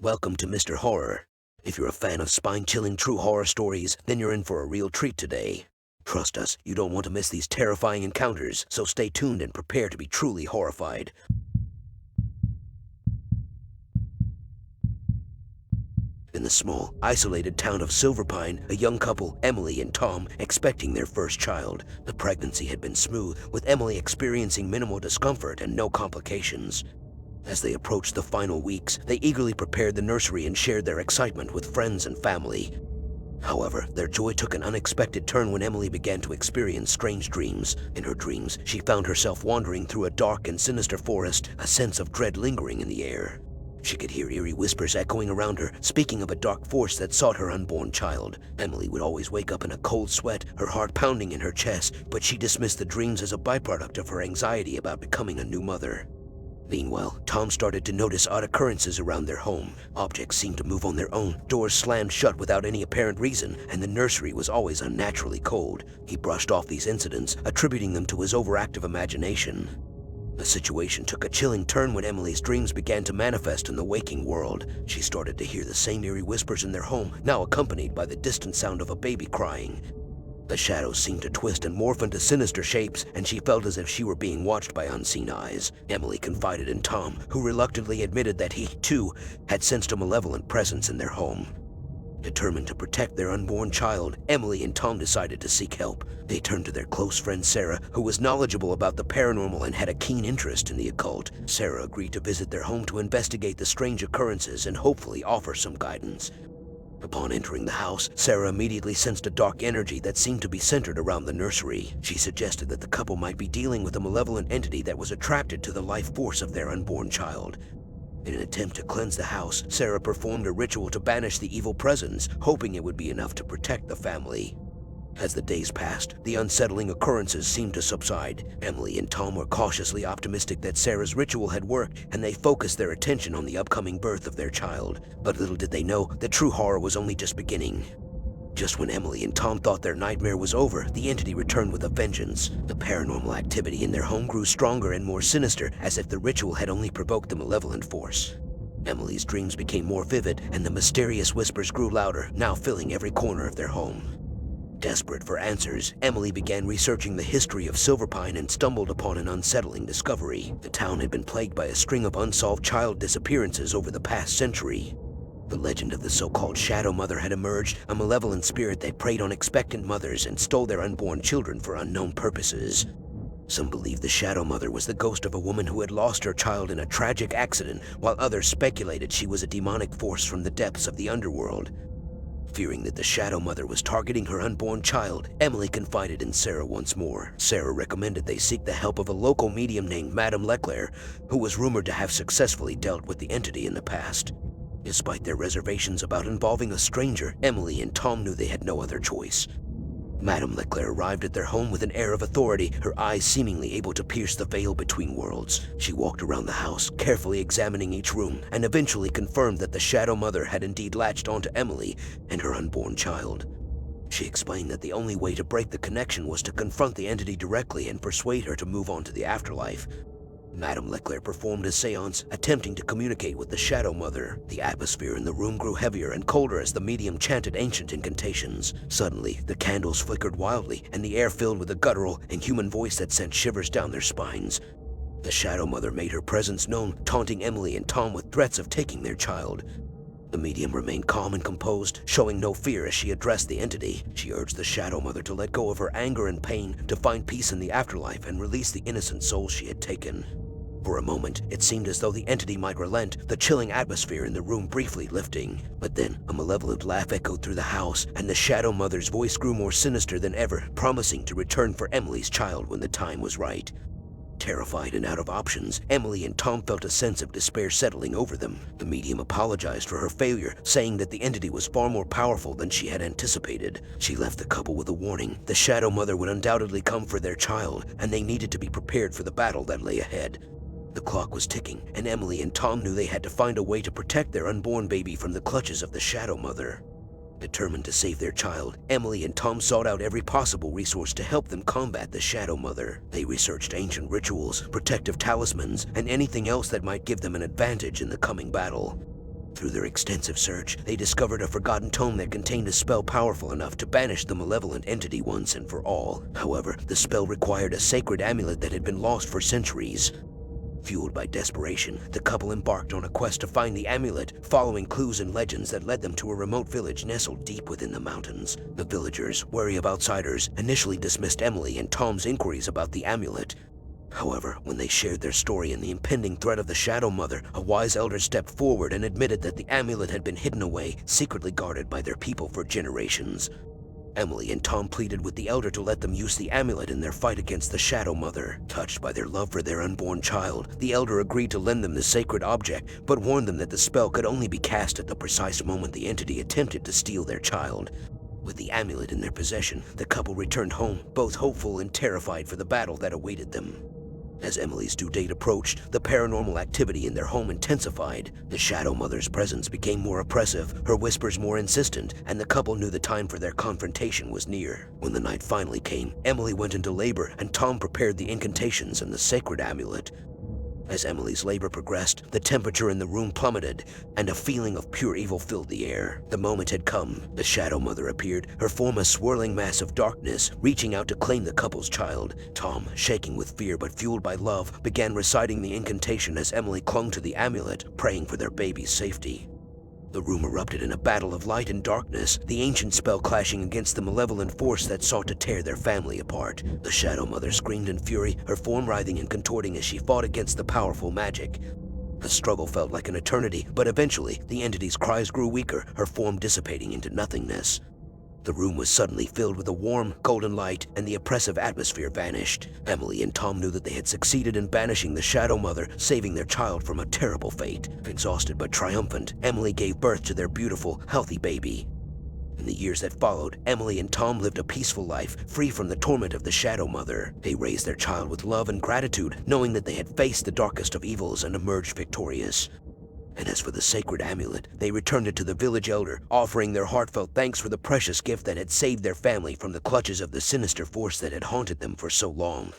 welcome to Mr. Horror. If you're a fan of spine-chilling true horror stories, then you're in for a real treat today. Trust us, you don't want to miss these terrifying encounters, so stay tuned and prepare to be truly horrified. In the small, isolated town of Silverpine, a young couple, Emily and Tom, expecting their first child. The pregnancy had been smooth, with Emily experiencing minimal discomfort and no complications. As they approached the final weeks, they eagerly prepared the nursery and shared their excitement with friends and family. However, their joy took an unexpected turn when Emily began to experience strange dreams. In her dreams, she found herself wandering through a dark and sinister forest, a sense of dread lingering in the air. She could hear eerie whispers echoing around her, speaking of a dark force that sought her unborn child. Emily would always wake up in a cold sweat, her heart pounding in her chest, but she dismissed the dreams as a byproduct of her anxiety about becoming a new mother. Meanwhile, Tom started to notice odd occurrences around their home. Objects seemed to move on their own, doors slammed shut without any apparent reason, and the nursery was always unnaturally cold. He brushed off these incidents, attributing them to his overactive imagination. The situation took a chilling turn when Emily's dreams began to manifest in the waking world. She started to hear the same eerie whispers in their home, now accompanied by the distant sound of a baby crying. The shadows seemed to twist and morph into sinister shapes, and she felt as if she were being watched by unseen eyes. Emily confided in Tom, who reluctantly admitted that he, too, had sensed a malevolent presence in their home. Determined to protect their unborn child, Emily and Tom decided to seek help. They turned to their close friend Sarah, who was knowledgeable about the paranormal and had a keen interest in the occult. Sarah agreed to visit their home to investigate the strange occurrences and hopefully offer some guidance. Upon entering the house, Sarah immediately sensed a dark energy that seemed to be centered around the nursery. She suggested that the couple might be dealing with a malevolent entity that was attracted to the life force of their unborn child. In an attempt to cleanse the house, Sarah performed a ritual to banish the evil presence, hoping it would be enough to protect the family. As the days passed, the unsettling occurrences seemed to subside. Emily and Tom were cautiously optimistic that Sarah's ritual had worked, and they focused their attention on the upcoming birth of their child. But little did they know that true horror was only just beginning. Just when Emily and Tom thought their nightmare was over, the entity returned with a vengeance. The paranormal activity in their home grew stronger and more sinister, as if the ritual had only provoked the malevolent force. Emily's dreams became more vivid, and the mysterious whispers grew louder, now filling every corner of their home. Desperate for answers, Emily began researching the history of Silverpine and stumbled upon an unsettling discovery. The town had been plagued by a string of unsolved child disappearances over the past century. The legend of the so-called Shadow Mother had emerged, a malevolent spirit that preyed on expectant mothers and stole their unborn children for unknown purposes. Some believed the Shadow Mother was the ghost of a woman who had lost her child in a tragic accident, while others speculated she was a demonic force from the depths of the underworld. Fearing that the Shadow Mother was targeting her unborn child, Emily confided in Sarah once more. Sarah recommended they seek the help of a local medium named MR.HorrorStory, who was rumored to have successfully dealt with the entity in the past. Despite their reservations about involving a stranger, Emily and Tom knew they had no other choice. MR.HorrorStory arrived at their home with an air of authority, her eyes seemingly able to pierce the veil between worlds. She walked around the house, carefully examining each room, and eventually confirmed that the Shadow Mother had indeed latched onto Emily and her unborn child. She explained that the only way to break the connection was to confront the entity directly and persuade her to move on to the afterlife. MR.HorrorStory performed a seance, attempting to communicate with the Shadow Mother. The atmosphere in the room grew heavier and colder as the medium chanted ancient incantations. Suddenly, the candles flickered wildly, and the air filled with a guttural, inhuman voice that sent shivers down their spines. The Shadow Mother made her presence known, taunting Emily and Tom with threats of taking their child. The medium remained calm and composed, showing no fear as she addressed the entity. She urged the Shadow Mother to let go of her anger and pain, to find peace in the afterlife and release the innocent soul she had taken. For a moment, it seemed as though the entity might relent, the chilling atmosphere in the room briefly lifting. But then, a malevolent laugh echoed through the house, and the Shadow Mother's voice grew more sinister than ever, promising to return for Emily's child when the time was right. Terrified and out of options, Emily and Tom felt a sense of despair settling over them. The medium apologized for her failure, saying that the entity was far more powerful than she had anticipated. She left the couple with a warning. The Shadow Mother would undoubtedly come for their child, and they needed to be prepared for the battle that lay ahead. The clock was ticking, and Emily and Tom knew they had to find a way to protect their unborn baby from the clutches of the Shadow Mother. Determined to save their child, Emily and Tom sought out every possible resource to help them combat the Shadow Mother. They researched ancient rituals, protective talismans, and anything else that might give them an advantage in the coming battle. Through their extensive search, they discovered a forgotten tome that contained a spell powerful enough to banish the malevolent entity once and for all. However, the spell required a sacred amulet that had been lost for centuries. Fueled by desperation, the couple embarked on a quest to find the amulet, following clues and legends that led them to a remote village nestled deep within the mountains. The villagers, wary of outsiders, initially dismissed Emily and Tom's inquiries about the amulet. However, when they shared their story and the impending threat of the Shadow Mother, a wise elder stepped forward and admitted that the amulet had been hidden away, secretly guarded by their people for generations. Emily and Tom pleaded with the elder to let them use the amulet in their fight against the Shadow Mother. Touched by their love for their unborn child, the elder agreed to lend them the sacred object, but warned them that the spell could only be cast at the precise moment the entity attempted to steal their child. With the amulet in their possession, the couple returned home, both hopeful and terrified for the battle that awaited them. As Emily's due date approached, the paranormal activity in their home intensified. The Shadow Mother's presence became more oppressive, her whispers more insistent, and the couple knew the time for their confrontation was near. When the night finally came, Emily went into labor, and Tom prepared the incantations and the sacred amulet. As Emily's labor progressed, the temperature in the room plummeted, and a feeling of pure evil filled the air. The moment had come. The Shadow Mother appeared, her form a swirling mass of darkness, reaching out to claim the couple's child. Tom, shaking with fear but fueled by love, began reciting the incantation as Emily clung to the amulet, praying for their baby's safety. The room erupted in a battle of light and darkness, the ancient spell clashing against the malevolent force that sought to tear their family apart. The Shadow Mother screamed in fury, her form writhing and contorting as she fought against the powerful magic. The struggle felt like an eternity, but eventually, the entity's cries grew weaker, her form dissipating into nothingness. The room was suddenly filled with a warm, golden light, and the oppressive atmosphere vanished. Emily and Tom knew that they had succeeded in banishing the Shadow Mother, saving their child from a terrible fate. Exhausted but triumphant, Emily gave birth to their beautiful, healthy baby. In the years that followed, Emily and Tom lived a peaceful life, free from the torment of the Shadow Mother. They raised their child with love and gratitude, knowing that they had faced the darkest of evils and emerged victorious. And as for the sacred amulet, they returned it to the village elder, offering their heartfelt thanks for the precious gift that had saved their family from the clutches of the sinister force that had haunted them for so long.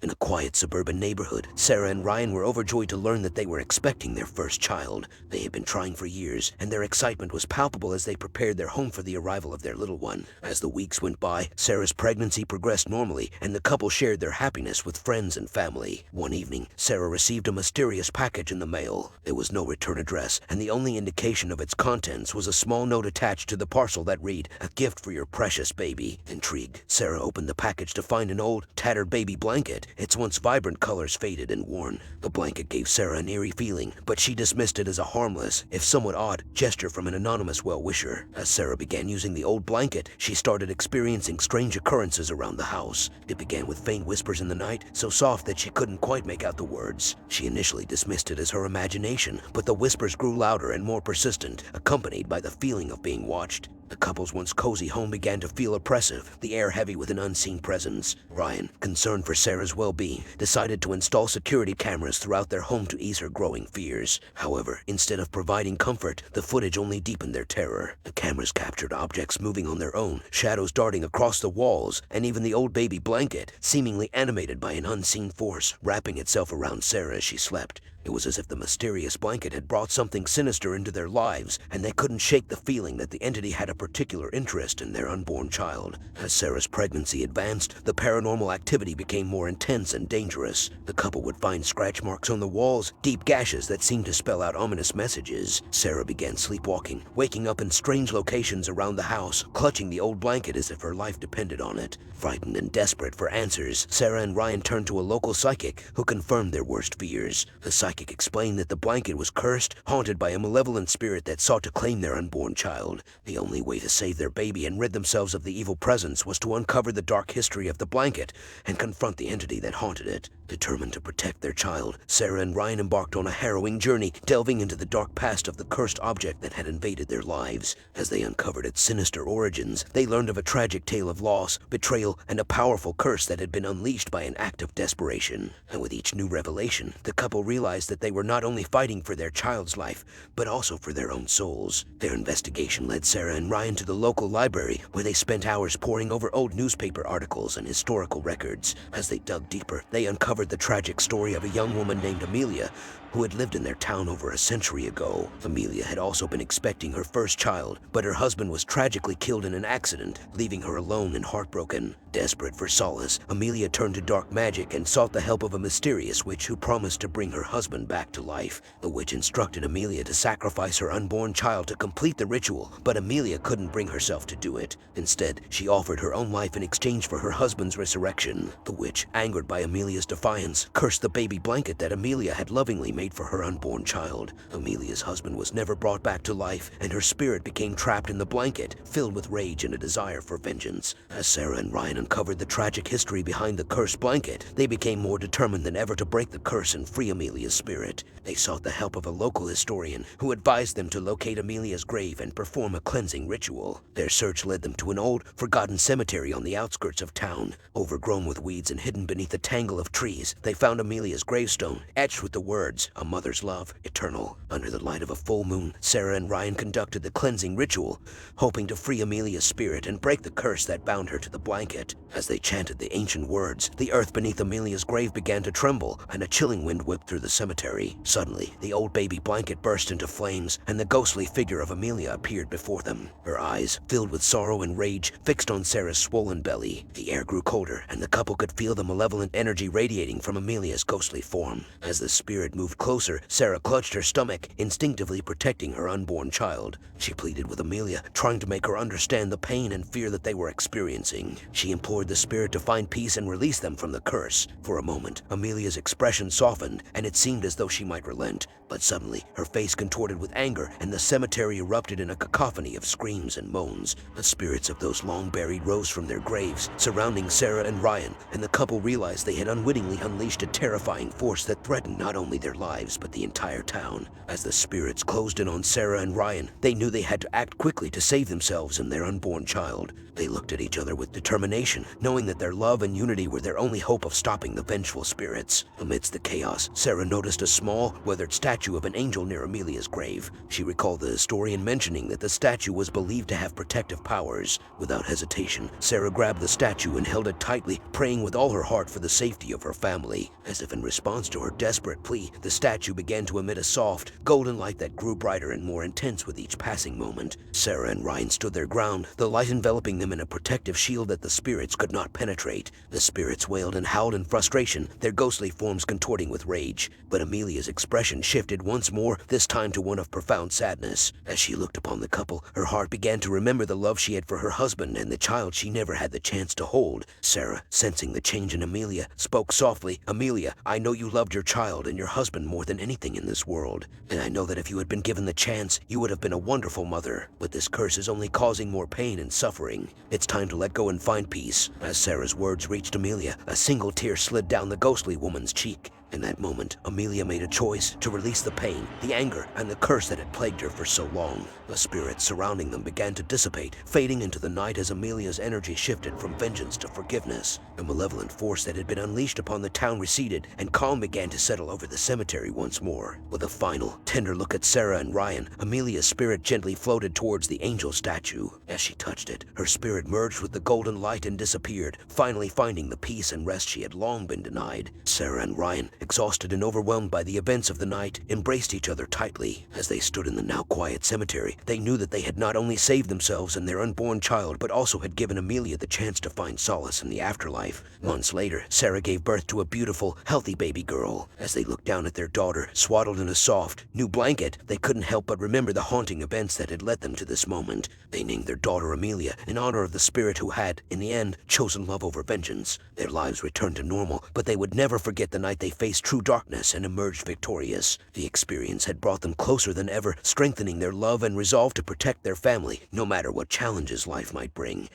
In a quiet suburban neighborhood, Sarah and Ryan were overjoyed to learn that they were expecting their first child. They had been trying for years, and their excitement was palpable as they prepared their home for the arrival of their little one. As the weeks went by, Sarah's pregnancy progressed normally, and the couple shared their happiness with friends and family. One evening, Sarah received a mysterious package in the mail. There was no return address, and the only indication of its contents was a small note attached to the parcel that read, "A gift for your precious baby." Intrigued, Sarah opened the package to find an old, tattered baby blanket. Its once vibrant colors faded and worn. The blanket gave Sarah an eerie feeling, but she dismissed it as a harmless, if somewhat odd, gesture from an anonymous well-wisher. As Sarah began using the old blanket, she started experiencing strange occurrences around the house. It began with faint whispers in the night, so soft that she couldn't quite make out the words. She initially dismissed it as her imagination, but the whispers grew louder and more persistent, accompanied by the feeling of being watched. The couple's once cozy home began to feel oppressive, the air heavy with an unseen presence. Ryan, concerned for Sarah's well-being, decided to install security cameras throughout their home to ease her growing fears. However, instead of providing comfort, the footage only deepened their terror. The cameras captured objects moving on their own, shadows darting across the walls, and even the old baby blanket, seemingly animated by an unseen force, wrapping itself around Sarah as she slept. It was as if the mysterious blanket had brought something sinister into their lives, and they couldn't shake the feeling that the entity had a particular interest in their unborn child. As Sarah's pregnancy advanced, the paranormal activity became more intense and dangerous. The couple would find scratch marks on the walls, deep gashes that seemed to spell out ominous messages. Sarah began sleepwalking, waking up in strange locations around the house, clutching the old blanket as if her life depended on it. Frightened and desperate for answers, Sarah and Ryan turned to a local psychic who confirmed their worst fears. The psychic explained that the blanket was cursed, haunted by a malevolent spirit that sought to claim their unborn child. The only way to save their baby and rid themselves of the evil presence was to uncover the dark history of the blanket and confront the entity that haunted it. Determined to protect their child, Sarah and Ryan embarked on a harrowing journey, delving into the dark past of the cursed object that had invaded their lives. As they uncovered its sinister origins, they learned of a tragic tale of loss, betrayal, and a powerful curse that had been unleashed by an act of desperation. And with each new revelation, the couple realized that they were not only fighting for their child's life, but also for their own souls. Their investigation led Sarah and Ryan to the local library, where they spent hours poring over old newspaper articles and historical records. As they dug deeper, they uncovered the tragic story of a young woman named Amelia, who had lived in their town over a century ago. Amelia had also been expecting her first child, but her husband was tragically killed in an accident, leaving her alone and heartbroken. Desperate for solace, Amelia turned to dark magic and sought the help of a mysterious witch who promised to bring her husband back to life. The witch instructed Amelia to sacrifice her unborn child to complete the ritual, but Amelia couldn't bring herself to do it. Instead, she offered her own life in exchange for her husband's resurrection. The witch, angered by Amelia's defiance, cursed the baby blanket that Amelia had lovingly made for her unborn child. Amelia's husband was never brought back to life, and her spirit became trapped in the blanket, filled with rage and a desire for vengeance. As Sarah and Ryan uncovered the tragic history behind the cursed blanket, they became more determined than ever to break the curse and free Amelia's spirit. They sought the help of a local historian who advised them to locate Amelia's grave and perform a cleansing ritual. Their search led them to an old, forgotten cemetery on the outskirts of town. Overgrown with weeds and hidden beneath a tangle of trees, they found Amelia's gravestone, etched with the words, "A mother's love, eternal." Under the light of a full moon, Sarah and Ryan conducted the cleansing ritual, hoping to free Amelia's spirit and break the curse that bound her to the blanket. As they chanted the ancient words, the earth beneath Amelia's grave began to tremble, and a chilling wind whipped through the cemetery. Suddenly, the old baby blanket burst into flames, and the ghostly figure of Amelia appeared before them. Her eyes, filled with sorrow and rage, fixed on Sarah's swollen belly. The air grew colder, and the couple could feel the malevolent energy radiating from Amelia's ghostly form. As the spirit moved closer, Sarah clutched her stomach, instinctively protecting her unborn child. She pleaded with Amelia, trying to make her understand the pain and fear that they were experiencing. She implored the spirit to find peace and release them from the curse. For a moment, Amelia's expression softened, and it seemed as though she might relent. But suddenly, her face contorted with anger, and the cemetery erupted in a cacophony of screams and moans. The spirits of those long buried rose from their graves, surrounding Sarah and Ryan, and the couple realized they had unwittingly unleashed a terrifying force that threatened not only their lives, but the entire town. As the spirits closed in on Sarah and Ryan, they knew they had to act quickly to save themselves and their unborn child. They looked at each other with determination, knowing that their love and unity were their only hope of stopping the vengeful spirits. Amidst the chaos, Sarah noticed a small, weathered statue of an angel near Amelia's grave. She recalled the historian mentioning that the statue was believed to have protective powers. Without hesitation, Sarah grabbed the statue and held it tightly, praying with all her heart for the safety of her family. As if in response to her desperate plea, the statue began to emit a soft, golden light that grew brighter and more intense with each passing moment. Sarah and Ryan stood their ground, the light enveloping them in a protective shield that the spirits could not penetrate. The spirits wailed and howled in frustration, their ghostly forms contorting with rage. But Amelia's expression shifted once more, this time to one of profound sadness. As she looked upon the couple, her heart began to remember the love she had for her husband and the child she never had the chance to hold. Sarah, sensing the change in Amelia, spoke softly, "Amelia, I know you loved your child and your husband more than anything in this world. And I know that if you had been given the chance, you would have been a wonderful mother. But this curse is only causing more pain and suffering. It's time to let go and find peace." As Sarah's words reached Amelia, a single tear slid down the ghostly woman's cheek. In that moment, Amelia made a choice to release the pain, the anger, and the curse that had plagued her for so long. The spirits surrounding them began to dissipate, fading into the night as Amelia's energy shifted from vengeance to forgiveness. The malevolent force that had been unleashed upon the town receded, and calm began to settle over the cemetery once more. With a final, tender look at Sarah and Ryan, Amelia's spirit gently floated towards the angel statue. As she touched it, her spirit merged with the golden light and disappeared, finally finding the peace and rest she had long been denied. Sarah and Ryan, exhausted and overwhelmed by the events of the night, embraced each other tightly. As they stood in the now quiet cemetery, they knew that they had not only saved themselves and their unborn child, but also had given Amelia the chance to find solace in the afterlife. Months later, Sarah gave birth to a beautiful, healthy baby girl. As they looked down at their daughter, swaddled in a soft, new blanket, they couldn't help but remember the haunting events that had led them to this moment. They named their daughter Amelia in honor of the spirit who had, in the end, chosen love over vengeance. Their lives returned to normal, but they would never forget the night they faced true darkness and emerged victorious. The experience had brought them closer than ever, strengthening their love and resolve to protect their family, no matter what challenges life might bring.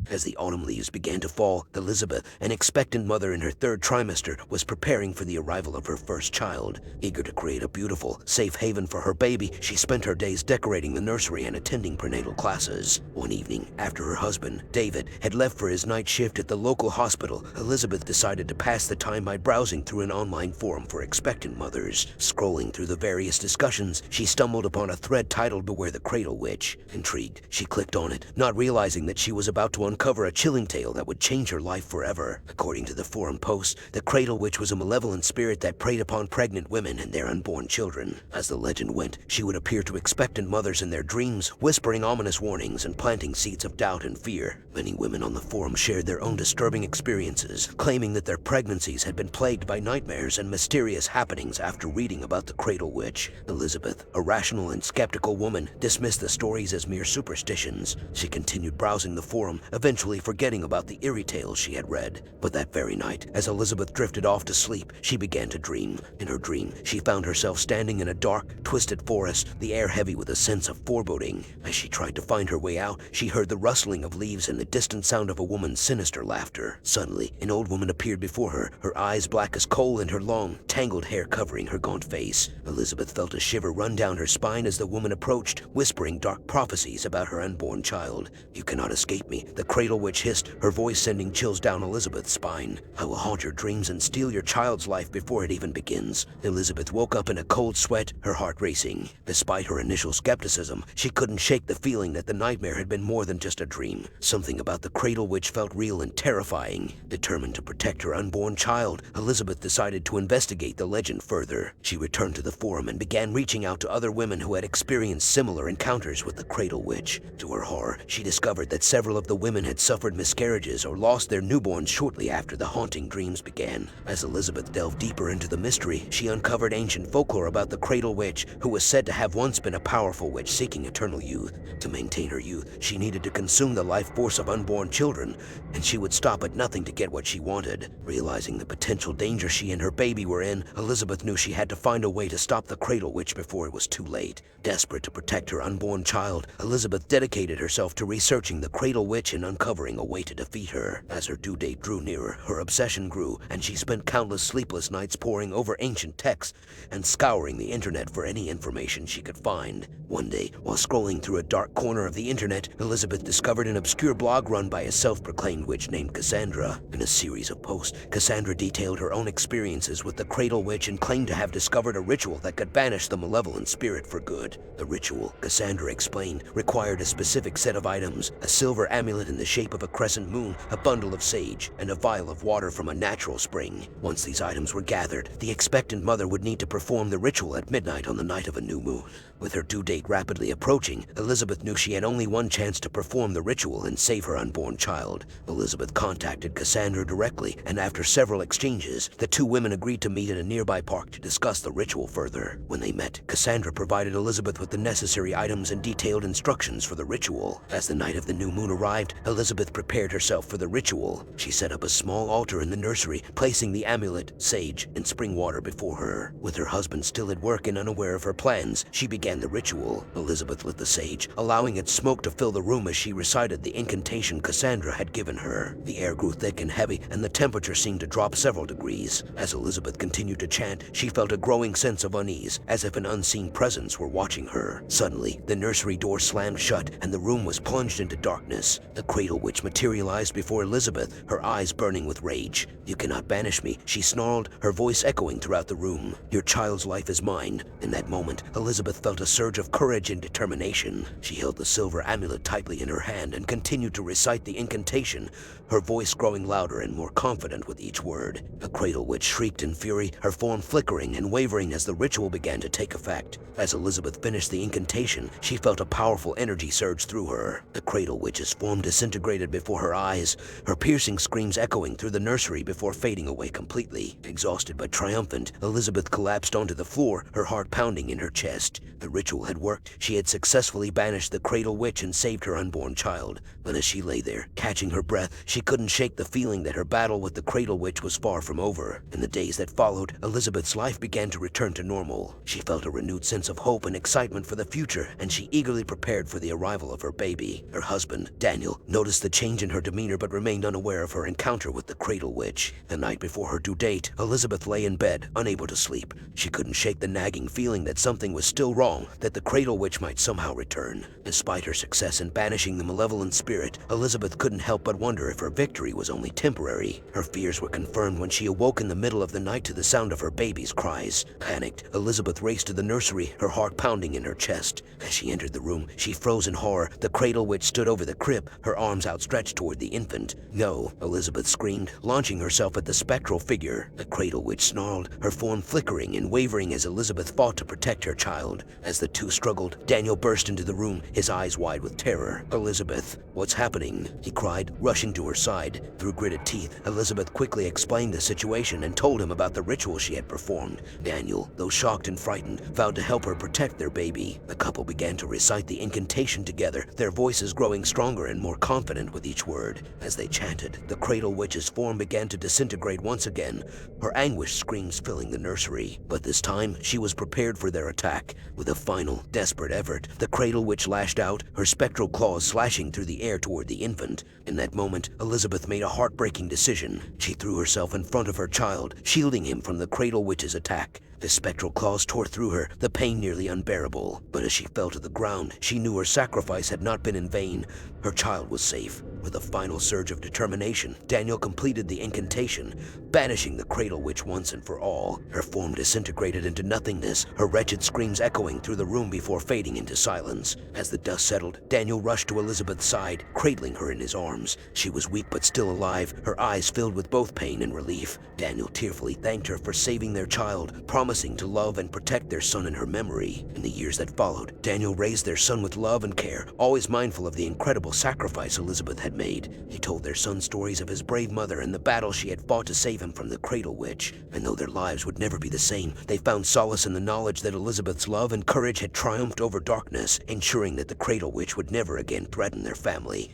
As the autumn leaves began to fall, Elizabeth, an expectant mother in her third trimester, was preparing for the arrival of her first child. Eager to create a beautiful, safe haven for her baby, she spent her days decorating the nursery and attending prenatal classes. One evening, after her husband, David, had left for his night shift at the local hospital, Elizabeth decided to pass the time by browsing through an online forum for expectant mothers. Scrolling through the various discussions, she stumbled upon a thread titled "Beware the Cradle Witch." Intrigued, she clicked on it, not realizing that she was about to uncover a chilling tale that would change her life forever. According to the forum post, the Cradle Witch was a malevolent spirit that preyed upon pregnant women and their unborn children. As the legend went, she would appear to expectant mothers in their dreams, whispering ominous warnings and planting seeds of doubt and fear. Many women on the forum shared their own disturbing experiences, claiming that their pregnancies had been plagued by nightmares and mysterious happenings after reading about the Cradle Witch. Elizabeth, a rational and skeptical woman, dismissed the stories as mere superstitions. She continued browsing the forum, eventually forgetting about the eerie tales she had read. But that very night, as Elizabeth drifted off to sleep, she began to dream. In her dream, she found herself standing in a dark, twisted forest, the air heavy with a sense of foreboding. As she tried to find her way out, she heard the rustling of leaves and the distant sound of a woman's sinister laughter. Suddenly, an old woman appeared before her eyes black as coal and her long, tangled hair covering her gaunt face. Elizabeth felt a shiver run down her spine as the woman approached, whispering dark prophecies about her unborn child. "You cannot escape me," the Cradle Witch hissed, her voice sending chills down Elizabeth's spine. "I will haunt your dreams and steal your child's life before it even begins." Elizabeth woke up in a cold sweat, her heart racing. Despite her initial skepticism, she couldn't shake the feeling that the nightmare had been more than just a dream. Something about the Cradle Witch felt real and terrifying. Determined to protect her unborn child, Elizabeth decided to investigate the legend further. She returned to the forum and began reaching out to other women who had experienced similar encounters with the Cradle Witch. To her horror, she discovered that several of the women had suffered miscarriages or lost their newborns shortly after the haunting dreams began. As Elizabeth delved deeper into the mystery, she uncovered ancient folklore about the Cradle Witch, who was said to have once been a powerful witch seeking eternal youth. To maintain her youth, she needed to consume the life force of unborn children, and she would stop at nothing to get what she wanted. Realizing the potential danger she and her baby were in, Elizabeth knew she had to find a way to stop the Cradle Witch before it was too late. Desperate to protect her unborn child, Elizabeth dedicated herself to researching the Cradle Witch and uncovering a way to defeat her. As her due date drew nearer, her obsession grew, and she spent countless sleepless nights poring over ancient texts and scouring the internet for any information she could find. One day, while scrolling through a dark corner of the internet, Elizabeth discovered an obscure blog run by a self-proclaimed witch named Cassandra. In a series of posts, Cassandra detailed her own experiences with the Cradle Witch and claimed to have discovered a ritual that could banish the malevolent spirit for good. The ritual, Cassandra explained, required a specific set of items: a silver amulet in the shape of a crescent moon, a bundle of sage, and a vial of water from a natural spring. Once these items were gathered, the expectant mother would need to perform the ritual at midnight on the night of a new moon. With her due date rapidly approaching, Elizabeth knew she had only one chance to perform the ritual and save her unborn child. Elizabeth contacted Cassandra directly, and after several exchanges, the two women agreed to meet at a nearby park to discuss the ritual further. When they met, Cassandra provided Elizabeth with the necessary items and detailed instructions for the ritual. As the night of the new moon arrived, Elizabeth prepared herself for the ritual. She set up a small altar in the nursery, placing the amulet, sage, and spring water before her. With her husband still at work and unaware of her plans, she began the ritual. Elizabeth lit the sage, allowing its smoke to fill the room as she recited the incantation Cassandra had given her. The air grew thick and heavy, and the temperature seemed to drop several degrees. As Elizabeth continued to chant, she felt a growing sense of unease, as if an unseen presence were watching her. Suddenly, the nursery door slammed shut, and the room was plunged into darkness. The Cradle Witch materialized before Elizabeth, her eyes burning with rage. "You cannot banish me," she snarled, her voice echoing throughout the room. "Your child's life is mine." In that moment, Elizabeth felt a surge of courage and determination. She held the silver amulet tightly in her hand and continued to recite the incantation, her voice growing louder and more confident with each word. The Cradle Witch shrieked in fury, her form flickering and wavering as the ritual began to take effect. As Elizabeth finished the incantation, she felt a powerful energy surge through her. The Cradle Witch's form disintegrated before her eyes, her piercing screams echoing through the nursery before fading away completely. Exhausted but triumphant, Elizabeth collapsed onto the floor, her heart pounding in her chest. The ritual had worked. She had successfully banished the Cradle Witch and saved her unborn child. But as she lay there, catching her breath, she couldn't shake the feeling that her battle with the Cradle Witch was far from over. In the days that followed, Elizabeth's life began to return to normal. She felt a renewed sense of hope and excitement for the future, and she eagerly prepared for the arrival of her baby. Her husband, Daniel, noticed the change in her demeanor but remained unaware of her encounter with the Cradle Witch. The night before her due date, Elizabeth lay in bed, unable to sleep. She couldn't shake the nagging feeling that something was still wrong, that the Cradle Witch might somehow return. Despite her success in banishing the malevolent spirit, Elizabeth couldn't help but wonder if her victory was only temporary. Her fears were confirmed when she awoke in the middle of the night to the sound of her baby's cries. Panicked, Elizabeth raced to the nursery, her heart pounding in her chest. As she entered the room, she froze in horror. The Cradle Witch stood over the crib, her arms outstretched toward the infant. "No," Elizabeth screamed, launching herself at the spectral figure. The cradle witch snarled, her form flickering and wavering as Elizabeth fought to protect her child. As the two struggled, Daniel burst into the room, his eyes wide with terror. "Elizabeth, what's happening?" he cried, rushing to her side. Through gritted teeth, Elizabeth quickly explained the situation and told him about the ritual she had performed. Daniel, though shocked and frightened, vowed to help her protect their baby. The couple began to recite the incantation together, their voices growing stronger and more confident with each word. As they chanted, the cradle witch's form began to disintegrate once again, her anguished screams filling the nursery. But this time, she was prepared for their attack. With a final, desperate effort, the cradle witch lashed out, her spectral claws slashing through the air toward the infant. In that moment, Elizabeth made a heartbreaking decision. She threw herself in front of her child, shielding him from the cradle witch's attack. The spectral claws tore through her, the pain nearly unbearable. But as she fell to the ground, she knew her sacrifice had not been in vain. Her child was safe. With a final surge of determination, Daniel completed the incantation, banishing the cradle witch once and for all. Her form disintegrated into nothingness, her wretched screams echoing through the room before fading into silence. As the dust settled, Daniel rushed to Elizabeth's side, cradling her in his arms. She was weak but still alive, her eyes filled with both pain and relief. Daniel tearfully thanked her for saving their child, promising to love and protect their son in her memory. In the years that followed, Daniel raised their son with love and care, always mindful of the incredible sacrifice Elizabeth had made. He told their son stories of his brave mother and the battle she had fought to save him from the cradle witch. And though their lives would never be the same, they found solace in the knowledge that Elizabeth's love and courage had triumphed over darkness, ensuring that the cradle witch would never again threaten their family.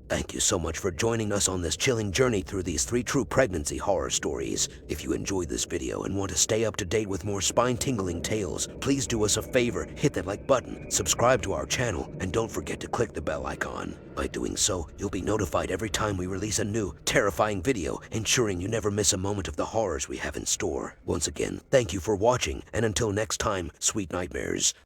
Thank you so much for joining us on this chilling journey through these 3 true pregnancy horror stories. If you enjoyed this video and want to stay up to date with more spine-tingling tales, please do us a favor, hit that like button, subscribe to our channel, and don't forget to click the bell icon. By doing so, you'll be notified every time we release a new, terrifying video, ensuring you never miss a moment of the horrors we have in store. Once again, thank you for watching, and until next time, sweet nightmares.